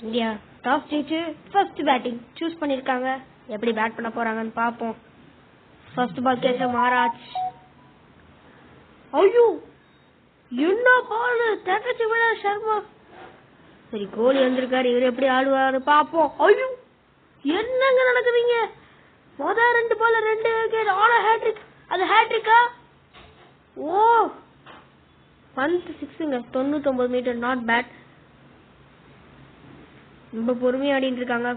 India toss ஜெயிச்சு first batting choose பண்ணிருக்காங்க. எப்படி பேட் பண்ண போறாங்கன்னு பாப்போம். First ball Keshav Maharaj. ஐயோ என்ன பால் தகச்சு விட சர்மா. சரி கோலி வந்திருக்காரு, இவர் எப்படி ஆடுவாரு பாப்போம். ஐயோ என்னங்க நடக்குதுங்க? மொதல் 2 பால் 2 விக்கெட். ஆனா ஹேட்ரிக். அது ஹேட்ரிக்கா? ஓ பந்த் 6ங்க 99 மீட்டர். Not bad. ரொம்ப பொறுமையா ஆடிட்டு இருக்காங்க.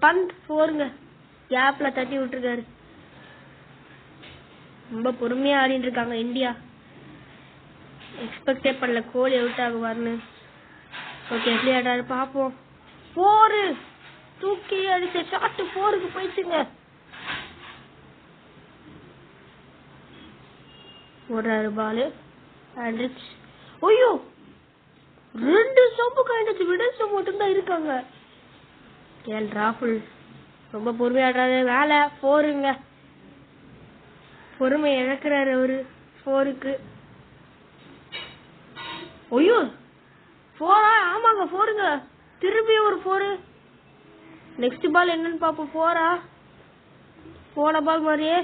பந்த் 4ங்க கேப்ல தட்டி விட்டுருக்காரு. ரொம்ப பொறுமையா ஆடிட்டு இருக்காங்க இந்தியா. எக்ஸ்பெக்டே பண்ணல கோலி அவுட் ஆகுவார்னு. ஓகே எப்படி ஆடுறாரு பாப்போம். 4 தூக்கி அடிச்ச ஷாட் 4க்கு போயிடுச்சுங்க. ஓடுறாரு பாலு. ஐயோ 2 ஸ்டம்பு கைண்டச்சு விட ஸ்டம்ப் மட்டும் தான் இருக்காங்க. கேஎல் ராகுல் ரொம்ப பொறுமையாடுறாரு. வேலை 4ங்க. பொறுமை இழக்கிறாரு அவரு 4க்கு. ஐயோ 4 ஆமாங்க 4ங்க. திரும்பி ஒரு 4. நெக்ஸ்ட் பால் என்னன்னு பாப்போம். 4 போன பால் மாதிரியே.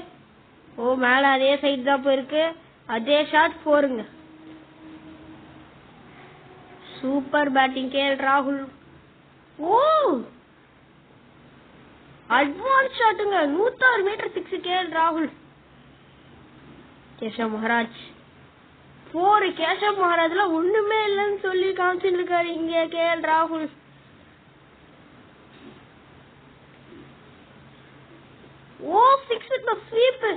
ஓ மேல அதே சைடு தான் போயிருக்கு. அதே ஷாட் 4ங்க. சூப்பர் பேட்டிங் கேஎல் ராகுல். ஓ அட்வான்ஸ் ஷாட்டுங்க 106 மீட்டர் 6 கேஎல் ராகுல். கேசவ் மகாராஜ் 4. கேசவ் மகாராஜ்ல ஒண்ணுமே இல்லைன்னு சொல்லி காமிச்சுட்டு இருக்காரு இங்க கேஎல் ராகுல். ஓ 6 ஸ்வீப்.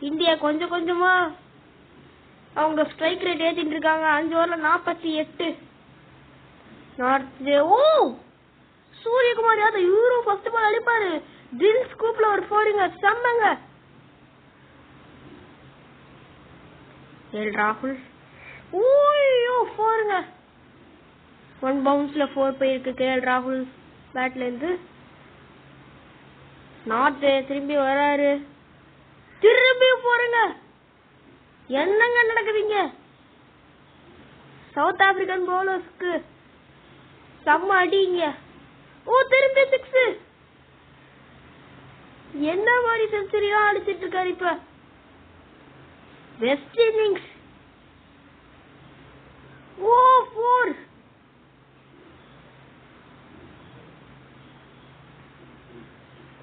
இந்தியா கொஞ்சம் கொஞ்சமா அவங்க ஸ்ட்ரைக் ரேட் ஏத்திட்டு இருக்காங்க. 5 ஓவர்ல 48. ஓ சூரியகுமார் யாதவ் இவரு ஃபர்ஸ்ட் பால் அடிப்பாரு. தில் ஸ்கூப்ல ஒரு 4ங்க. செம்மங்க. கேஎல் ராகுல். ஓய்யோ 4ங்க. 1 பவுன்ஸ்ல 4 போயிருக்கு கேஎல் ராகுல் பேட்ல இருந்து. நாட் திரும்பி வராரு. திரும்பி 4ங்க. என்னங்க நடக்குதுங்க? சவுத் ஆப்பிரிக்கன் பவுலர்ஸ்க்கு செம்ம அடிங்க. ஓ திரும்பி 6. என்ன மாதிரி செஞ்சுரியா அடிச்சிட்டு இருக்காரு இப்ப. West innings. ஓ 4.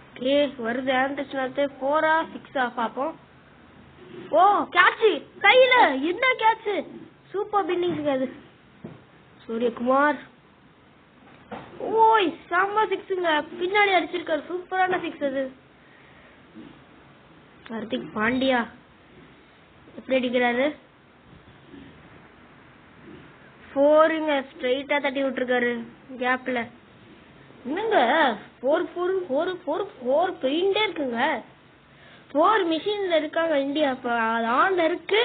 ஓகே வருது ஆண்டர்சன். 4 6 பாப்போம். ஓ கேட்ச் கையில. என்ன கேட்ச்? சூப்பர் இன்னிங்ஸ் அது. சூரியகுமார். ஓய் செம்ம 6ங்க. பின்னாடி அடிச்சிருக்காரு. சூப்பரான 6 அது. ஹார்திக் பாண்டியா எப்படி அடிக்கிறாரு? 4ங்க ஸ்ட்ரைட்டா தட்டி விட்டுருக்காரு கேப்ல. என்னங்க 4 பெயிண்டே இருக்குங்க. 4 மிஷின்ல இருக்காங்க இந்தியா. அது ஆன்ல இருக்கு.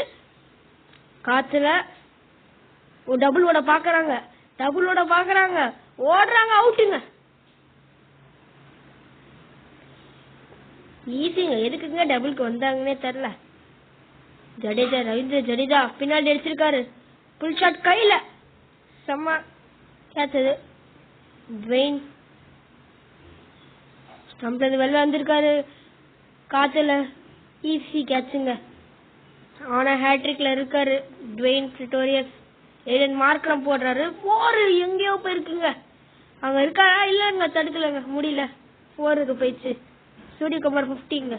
காத்துல டபுள் ஓட பாக்குறாங்க. ஓடுறாங்க. அவுட்டுங்க. ஈஸிங்க. எதுக்குங்க டபுளுக்கு வந்தாங்கன்னே தெரியல. ஜடேஜா ரவீந்திர ஜடேஜா பின்னாடி அடிச்சிருக்காரு. புல் ஷாட் கையில. செம்ம கேட்ச் அது. ட்வேன் ஸ்டம்ப்ல இருந்து வெளில வந்திருக்காரு. காத்துல ஈஸி கேட்சுங்க. ஆனா ஹேட்ரிக்ல இருக்காரு ட்வேன் பிரிட்டோரியஸ். ஏடன் மார்க்ரம் போடுறாரு. 4 எங்கேயோ போயிருக்குங்க. அங்க இருக்காரா? இல்லங்க தடுக்கலங்க. முடியல. 4க்கு போயிடுச்சு. சூரியகுமார் 50ங்க.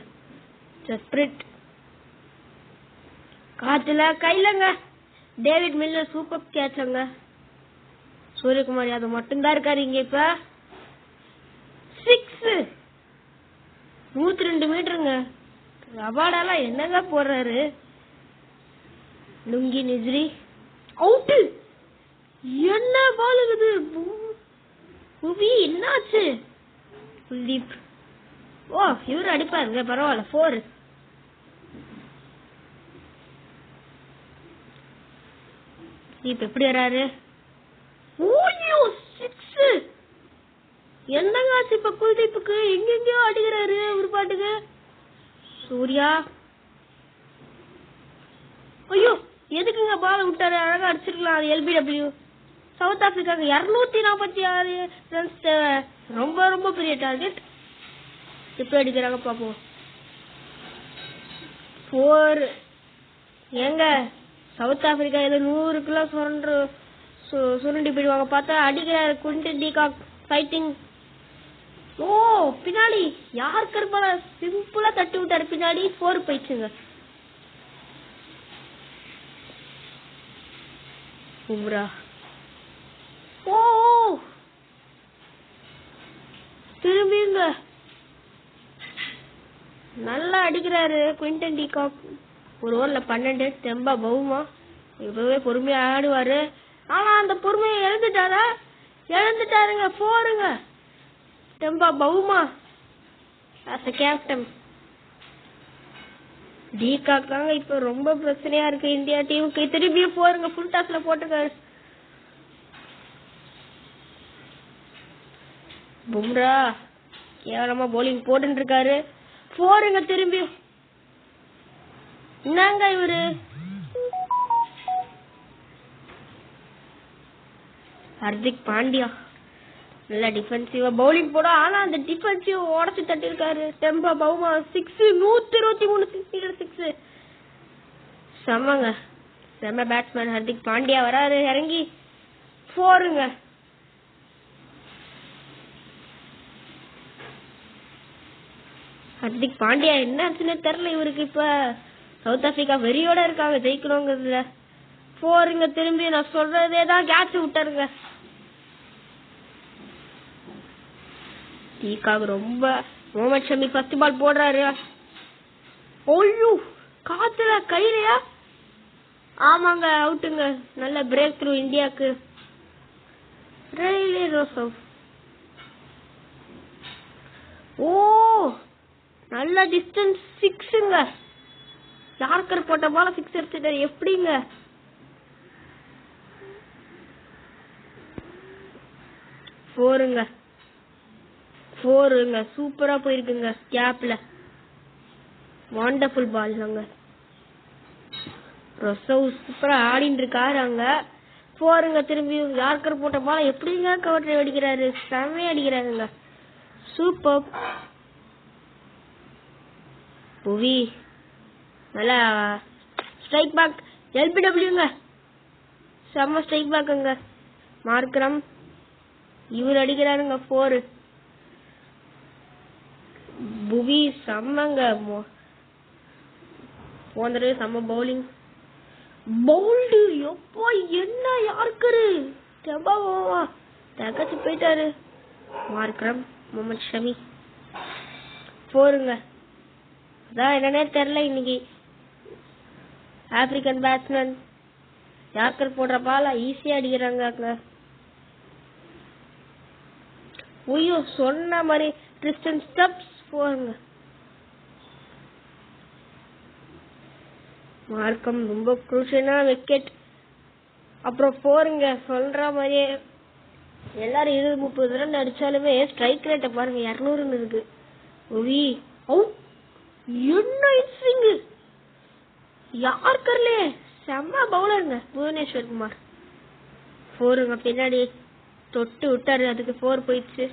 ஜஸ்பிரிட் காத்துல கையிலங்க. டேவிட் மில்லர் சூப்பர் கேட்சுங்க. சூரியகுமார் யாதவ் மட்டும்தான் இருக்காரு இங்க இப்ப. 6 102 மீட்டருங்க. ரபாடாலாம் என்னங்க போடுறாரு? லுங்கி நிஜ்ரி அவுட். என்ன பால் இருக்குது? புவி என்னாச்சு? குல்தீப். ஓ இவரு அடிப்பாருங்க. பரவாயில்ல 4. குல்தீப் எப்படி வராரு? ஓய்யோ 6. என்னங்க ஆச்சு இப்ப குல்தீப்புக்கு? எங்கெங்கயோ அடிக்கிறாரு ஒரு பாட்டுக்கு. சூர்யா. ஐயோ எதுக்குங்க பால் விட்டாரு? அழகா அடிச்சிருக்கலாம். அது LBW. சவுத் ஆப்பிரிக்காவுக்கு 246 ரன்ஸ் தேவை. ரொம்ப ரொம்ப பெரிய டார்கெட். எப்படி அடிக்கிறாங்க பாப்போம். 4. ஏங்க சவுத் ஆப்பிரிக்கா ஏதோ 100 சுருண்டி போயிடுவாங்க பார்த்தா அடிக்கிறாரு குவிண்டன் டி காக். ஃபைட்டிங். ஓ பின்னாடி யார்கர் பால சிம்பிளா தட்டி விட்டாரு. பின்னாடி 4 போயிடுச்சுங்க. பும்ரா. ஓ திரும்பிங்க நல்லா அடிக்கிறாரு குவிண்டன் டி காக். ஒரு ஓவர்ல 12. தெம்பா பவுமா இப்பவே பொறுமையா ஆடுவாரு. ஆனா அந்த பொறுமையை இழந்துட்டாருங்க. 4ங்க. தெம்பா Bavuma as a captain. De Kock தாங்க இப்ப ரொம்ப பிரச்சனையா இருக்கு இந்தியா டீமுக்கு. திரும்பியும் 4ங்க. ஃபுல் டாஸ்ல போட்டுருக்காரு. பும்ரா கேவலமா போலிங் போட்டு இருக்காரு. 4ங்க. திரும்பி என்னங்க இவரு. ஹர்திக் பாண்டியா நல்ல டிஃபென்சிவா பவுலிங் போட. ஆனா அந்த டிஃபென்சிவ் உடச்சு தட்டி இருக்காரு. Temba Bavuma 6. 123 6. செம்மங்க. செம்ம பேட்ஸ்மேன் ஹர்திக் பாண்டியா வராரு இறங்கி. 4ங்க. ஹர்திக் பாண்டியா என்னாச்சுன்னு தெரியல இவருக்கு. இப்ப சவுத் ஆப்பிரிக்கா வெறியோட இருக்காங்க ஜெயிக்கணுங்கிறதுல. 4ங்க. திரும்பி நான் சொல்றதேதான் கேட்ச் விட்டாருங்க. டீகாக் ரொம்ப முகமது ஷமி ஃபர்ஸ்ட் பால் போடுறாரு. ஓய்யோ காத்துல கையிலையா. ஆமாங்க அவுட்டுங்க. நல்ல பிரேக் த்ரூ இந்தியாக்கு. ரயிலே ரோசவ். ஓ நல்ல டிஸ்டன்ஸ் 6ங்க. யார்கர் போட்ட பால 6 எடுத்துட்டாரு. எப்படிங்க. போருங்க சூப்பரா போயிருக்குங்க. கேப்ல வண்டர்ஃபுல் பால். அங்க ரொசவ் சூப்பரா ஆடிட்டு இருக்காரு அங்க. 4ங்க. திரும்பி யார்கர் போட்ட பால எப்படிங்க கவர் அடிக்கிறாரு. செமையா அடிக்கிறாருங்க. சூப்பர். புவி நல்லா ஸ்ட்ரைக் பேக். எல்பிடபிள்யூங்க. செம்ம ஸ்ட்ரைக் பேக்குங்க. மார்க்ரம் இவர் அடிக்கிறாருங்க. 4. புவி செம்மங்க. போந்தரு செம்ம பவுலிங். பவுல்டு எப்போ என்ன யார்கரு தெம்பாவா தகச்சு போயிட்டாரு. மார்க்ரம் முகமது ஷமி. 4ங்க. அதான் என்னன்னே தெரியல இன்னைக்கு. ஆப்பிரிக்கன் பேட்ஸ்மேன் யார்கர் போடுற பால ஈஸியா அடிக்கிறாங்க. ஐயோ சொன்ன மாதிரி டிஸ்டன் ஸ்டெப்ஸ். 4ங்க. மார்க்கம் ரொம்ப குரூஷியலான விக்கெட். அப்புறம் 4ங்க. சொல்ற மாதிரியே எல்லாரும் 20-30 ரன் அடிச்சாலுமே ஸ்ட்ரைக் ரேட்டை பாருங்க 200 இருக்கு. என்ன ஸ்விங். யார்கர்ல செம்ம பவுலருங்க புவனேஸ்வர் குமார். 4ங்க. பின்னாடி தொட்டு விட்டாரு. அதுக்கு 4 போயிடுச்சு.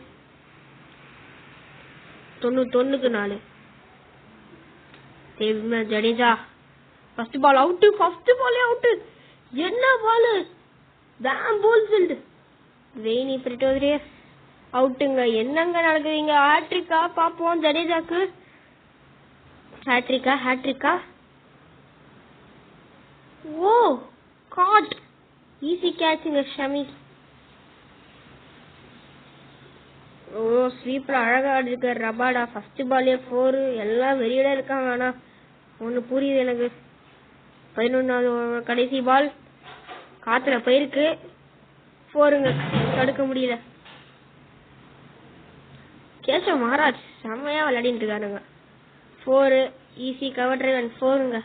91க்கு 4. Jadeja first ball out. First பாலே அவுட். என்ன பால். பேம்போல்ஸ்டு. வெயினி பிரிட்டோரியஸ் அவுட்டுங்க. என்னங்க நடக்குதுங்க. ஹேட்ரிக்கா பாப்போம் ஜடேஜாக்கு. ஹேட்ரிக்கா. ஓ காட். ஈஸி கேட்சுங்க ஷமி. ஓ ஸ்வீப்ல அழகா ஆடிருக்காரு ரபாடா. ஃபர்ஸ்ட் பாலே 4. எல்லாம் வெறியோட இருக்காங்க. ஆனா ஒண்ணு புரியுது எனக்கு. 11வது கடைசி பால் காத்துல போயிருக்கு. 4ங்க. தடுக்க முடியல. கேசவ் மகாராஜ் செம்மையா விளையாடிட்டு இருக்காருங்க. 4 ஈஸி கவர் டிரைவ் அண்ட் 4ங்க.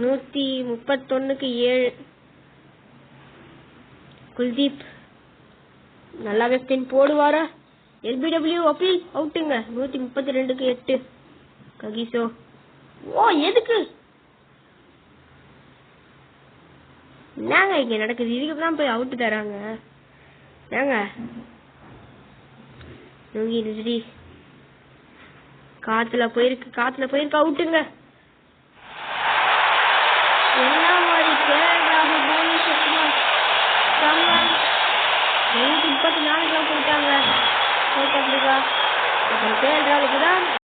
131க்கு 7. குல்தீப் நல்லாவே ஸ்பின் போடுவாரா. எல்பிடபிள்யூ அப்பீல் அவுட்டுங்க. 132க்கு 8. ககிசோ. ஓ எதுக்கு என்னங்க இங்க நடக்குது? இதுக்கு தான் போய் அவுட்டு தராங்க. ஏங்க நுங்கிடுச்சுடி. காத்துல போயிருக்கு அவுட்டுங்க. என்ன மாதிரி எனக்கு 34 கொடுத்தாங்க சவுத் ஆப்பிரிக்கா. அப்புறம் கேஎல் ராகுலுக்கு தான்